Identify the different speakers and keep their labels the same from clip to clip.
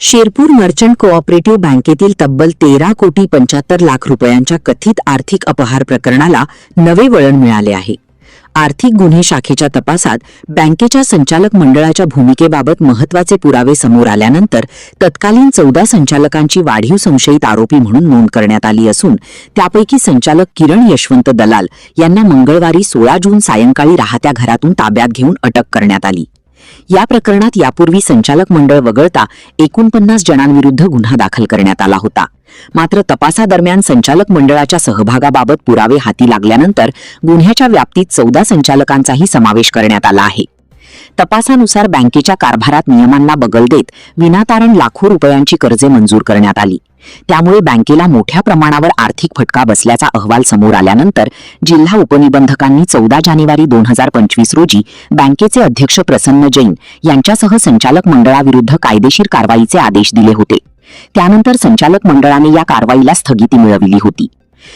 Speaker 1: Sherpur merchant cooperative बँकेतील तब्बल 13 कोटी 75 लाख रुपयांच्या कथित आर्थिक अपहार प्रकरणाला नवे वळण मिळाले आहे. आर्थिक गुन्हे शाखेच्या तपासात बँकेच्या संचालक मंडळाच्या भूमिकेबाबत महत्त्वाचे पुरावे समोर आल्यानंतर तत्कालीन 14 संचालकांची वाढीव संशयित आरोपी म्हणून नोंद करण्यात आली असून त्यापैकी संचालक किरण यशवंत दलाल यांना मंगळवारी 16 जून सायंकाळी राहत्या घरातून ताब्यात घेऊन अटक करण्यात आली. या प्रकरणात यापूर्वी संचालक मंडळ वगळता 49 जणांविरुद्ध गुन्हा दाखल करण्यात आला होता. मात्र तपासादरम्यान संचालक मंडळाच्या सहभागाबाबत पुरावे हाती लागल्यानंतर गुन्ह्याच्या व्याप्तीत 14 संचालकांचाही समावेश करण्यात आला आहे. तपासानुसार बँकेच्या कारभारात नियमांना बगल देत विनातारण लाखो रुपयांची कर्जे मंजूर करण्यात आली. त्यामुळे बँकेला मोठ्या प्रमाणावर आर्थिक फटका बसल्याचा अहवाल समोर आल्यानंतर जिल्हा उपनिबंधकांनी 14 जानेवारी 2025 रोजी बँकेचे अध्यक्ष प्रसन्न जैन यांच्यासह संचालक मंडळाविरुद्ध कायदेशीर कारवाईचे आदेश दिले होते. त्यानंतर संचालक मंडळाने या कारवाईला स्थगिती मिळवली होती.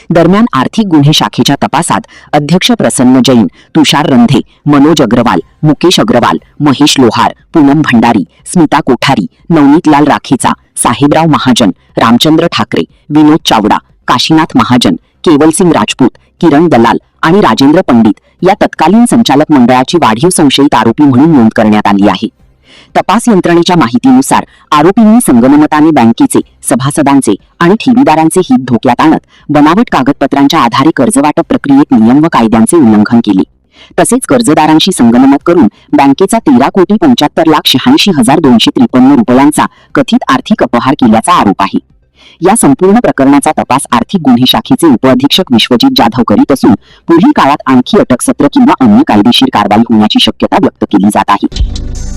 Speaker 1: दरम्यान आर्थिक गुन्हे शाखेच्या तपासात अध्यक्ष प्रसन्न जैन, तुषार रंधे, मनोज अग्रवाल, मुकेश अग्रवाल, महेश लोहार, पूनम भंडारी, स्मिता कोठारी, नवनीतलाल राखेचा, साहेबराव महाजन, रामचंद्र ठाकरे, विनोद चावडा, काशीनाथ महाजन, केवलसिंग राजपूत, किरण दलाल आणि राजेंद्र पंडित या तत्कालीन संचालक मंडळाची वाढीव संशयित आरोपी म्हणून नोंद करण्यात आली आहे. तपास यंत्रणेच्या माहितीनुसार आरोपींनी संगनमताने बँकेचे, सभासदांचे आणि ठेवीदारांचे हित धोक्यात आणत बनावट कागदपत्रांच्या आधारे कर्जवाटप प्रक्रियेत नियम व कायद्यांचे उल्लंघन केले. तसेच कर्जदारांशी संगनमत करून बँकेचा 13 कोटी 75 लाख 86,253 रुपयांचा कथित आर्थिक अपहार केल्याचा आरोप आहे. या संपूर्ण प्रकरणाचा तपास आर्थिक गुन्हे शाखेचे उपअधीक्षक विश्वजित जाधव करीत असून पुढील काळात आणखी अटकसत्र किंवा अन्य कायदेशीर कारवाई होण्याची शक्यता व्यक्त केली जात आहे.